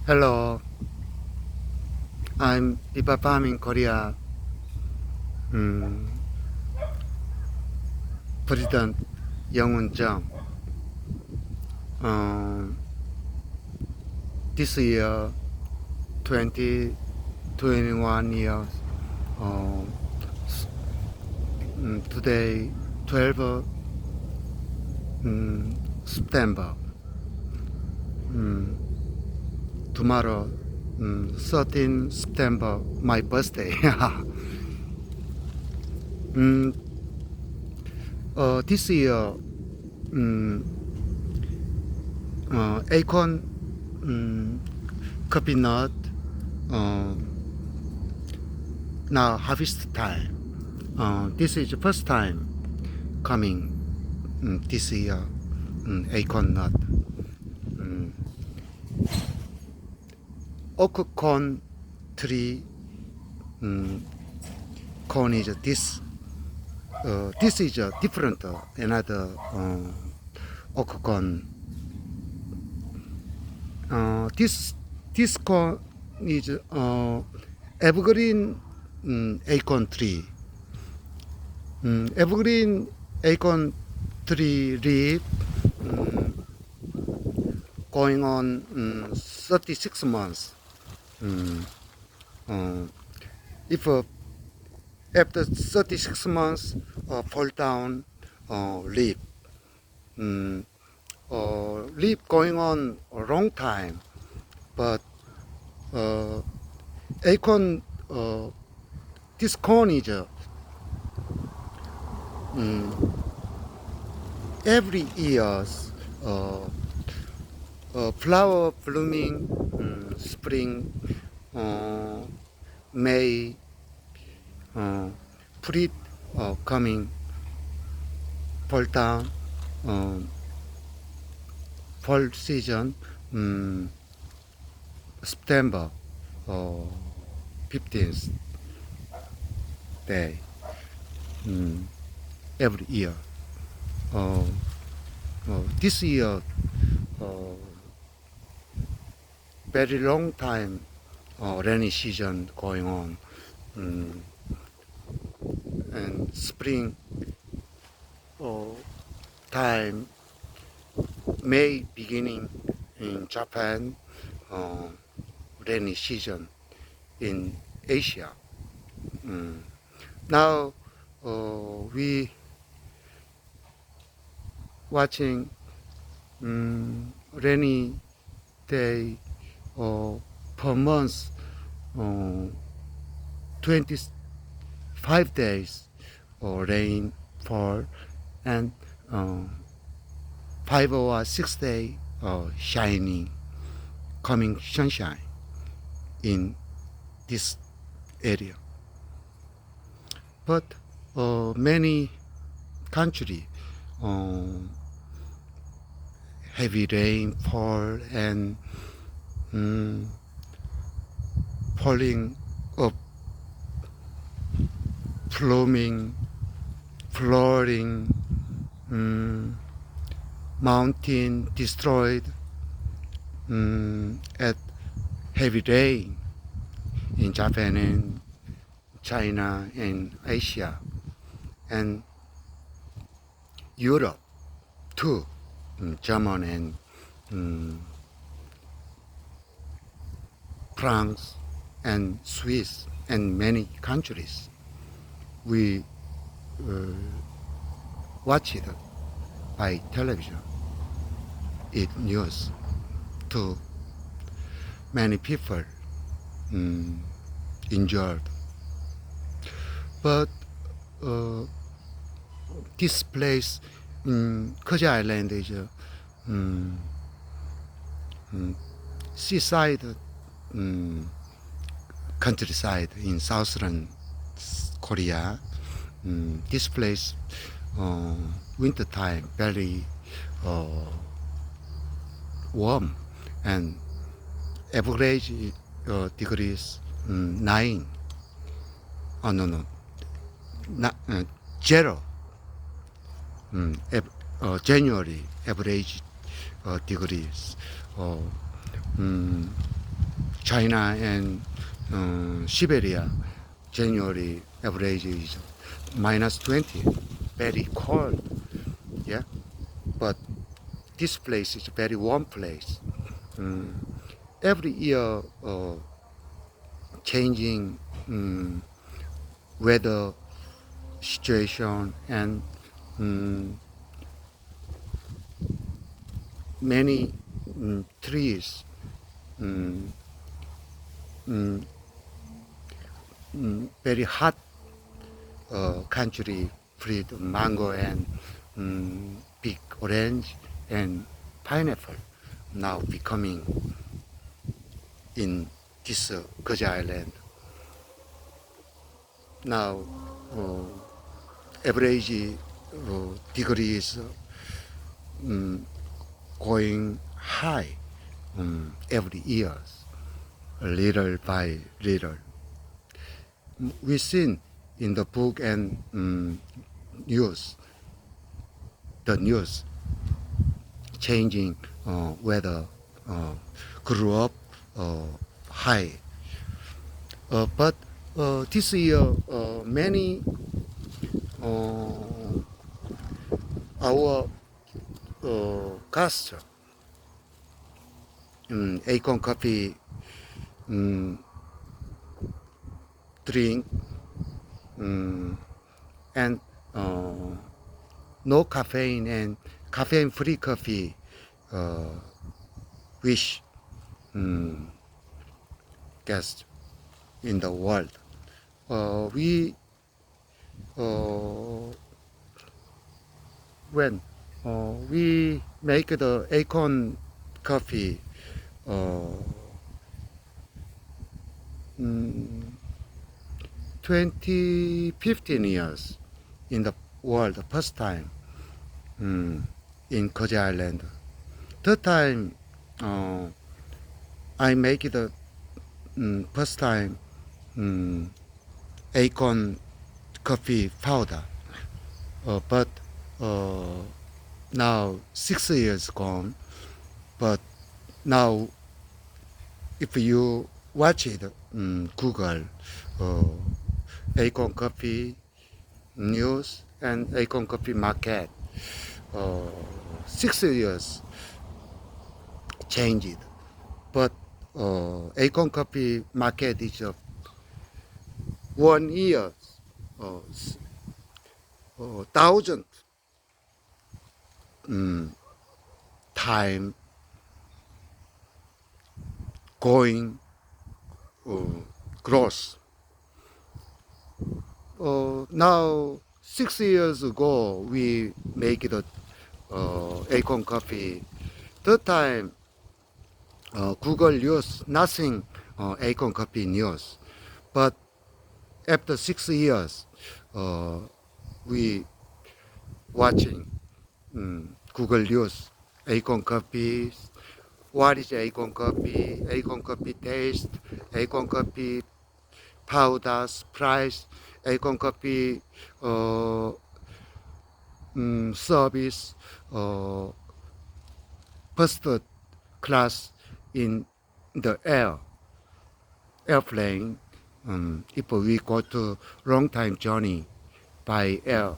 Hello, I'm bipafarm in Korea. President Jung. Um, this year, 2021 years. Um, Today, 12 September. Tomorrow, 13 September, my birthday. um, this year, um, acorn, coffee nut, uh, now harvest time. This is the first time coming this year, acorn nut. Acorn tree, corn is this. This is a different another acorn. This corn is evergreen acorn tree. Evergreen acorn tree leaf going on 36 months. If after 36 months fall down leaf, leaf going on a long time, but acorn, this corn is every year flower blooming, spring, May, fruit coming, fall down, fall season, September 15th day, every year. This year, very long time rainy season going on, and spring time, May beginning in Japan, rainy season in Asia. Now we watching rainy day per month, 25 days rain fall, and 5 or 6 days shining, coming sunshine in this area. But many country heavy rainfall and falling up, flooding, mountain destroyed at heavy rain in Japan and China and Asia and Europe too, Germany and France and Swiss and many countries. We watch it by television, it news too. Many people injured. But this place in Jeju Island is seaside countryside in southern Korea. This place winter time very warm and average degrees 9. Oh no, zero. January average degrees. China and Siberia, January average is -20, very cold. Yeah, but this place is a very warm place. Every year, changing weather situation and many trees, very hot country, fruit, mango and big orange and pineapple now becoming in this Georgia Island. Now average degrees going high every year, little by little. We've seen in the book and news, the news changing weather grew up high. But this year, many our guests, acorn coffee drink and no caffeine and caffeine-free coffee, which guests in the world. We when we make the acorn coffee 2015 years in the world, first time in Georgia Island. Third time I make it first time acorn coffee powder, but now 6 years gone. But now if you watch it, Google acorn coffee news and acorn coffee market, 6 years changed. But acorn coffee market is 1 year, thousand time going growth. Now 6 years ago we make it acorn coffee. Third time Google news nothing acorn coffee news, but after 6 years we watching Google news acorn coffee. What is acorn coffee taste, acorn coffee powders price, acorn coffee service, first class in the airplane. If we go to long time journey by air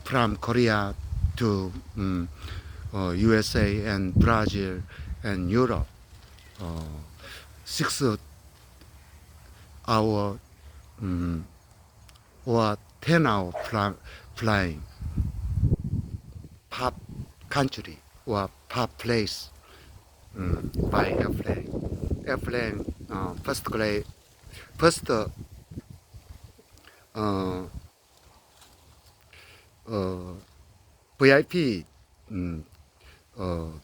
from Korea to USA and Brazil and Europe, 6 hour or 10 hour flying per country or per place by airplane. Airplane first class, first VIP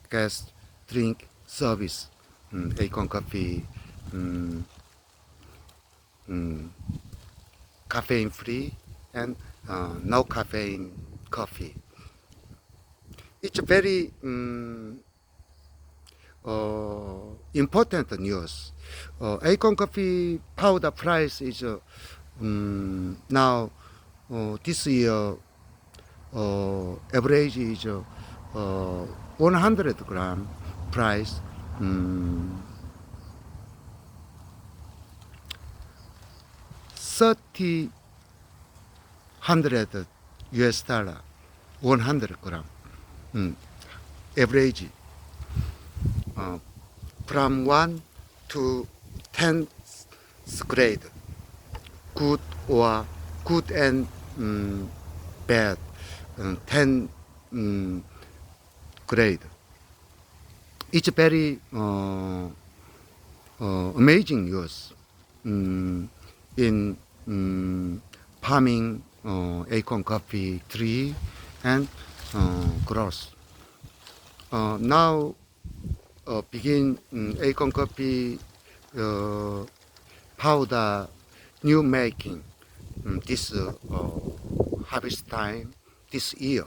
guest drink service, acorn coffee, caffeine free and no caffeine coffee. It's very important news. Acorn coffee powder price is now this year average is 100 gram price 30 100 US dollar 100 gram average from 1 to 10th grade, good or good and bad 10 grade. It's very amazing news in farming acorn coffee tree and growth. Now begin acorn coffee powder new making this harvest time this year.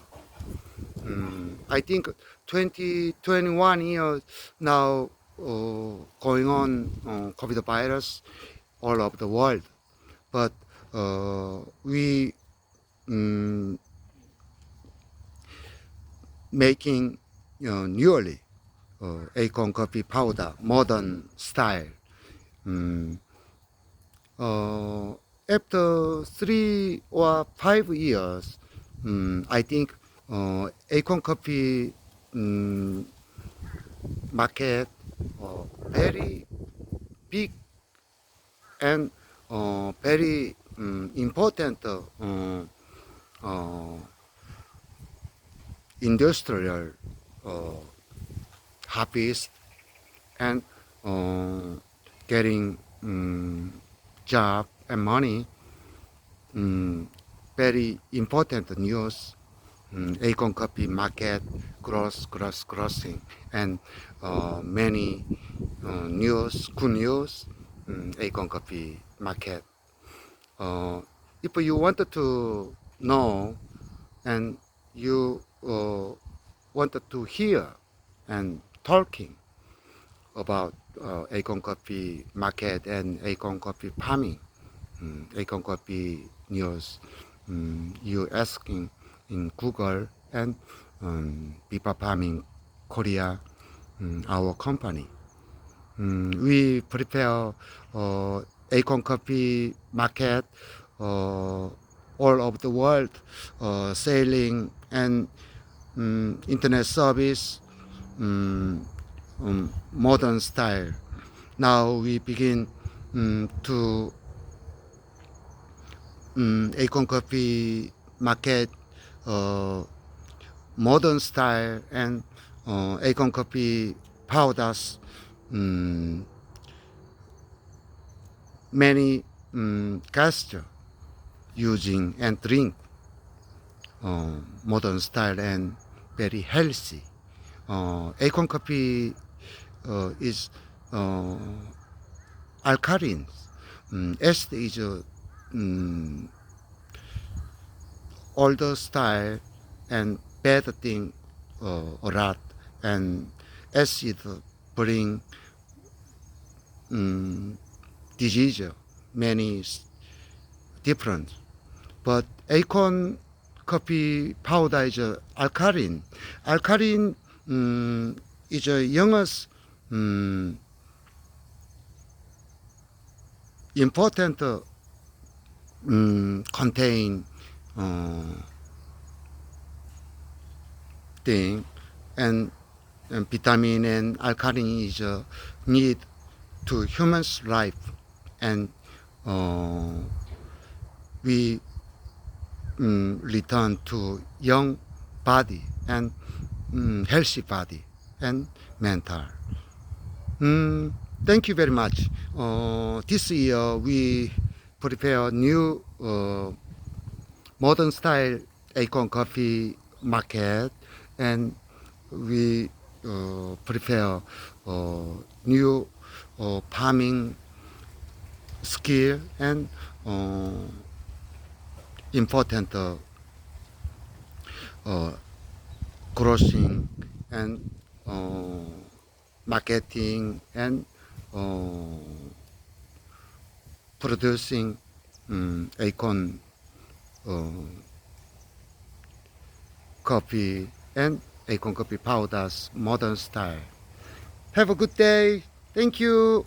I think 2021 years now going on COVID virus all over the world, but we making newly acorn coffee powder modern style. After 3 or 5 years, I think acorn coffee market very big and very important industrial harvest and getting job and money. Very important news. Acorn coffee market crossing and many news, good news. Acorn coffee market. If you wanted to know and you wanted to hear and talking about acorn coffee market and acorn coffee farming, acorn coffee news, you asking in Google and bipafarm Korea, our company. We prepare acorn coffee market all over the world, selling and internet service, modern style. Now we begin to acorn coffee market modern style and acorn coffee powders. Many guests using and drink modern style and very healthy. Acorn coffee is alkaline. Acid is older style and bad thing a lot, and acid bring disease many different. But acorn coffee powder is alkaline. Alkaline is a youngest important contain thing and vitamin and alkaline is need to human's life, and we return to young body and healthy body and mental. Thank you very much. This year we prepare new modern style acorn coffee market, and we prepare new farming skill and important growing and marketing and producing acorn coffee and acorn coffee powders modern style. Have a good day. Thank you.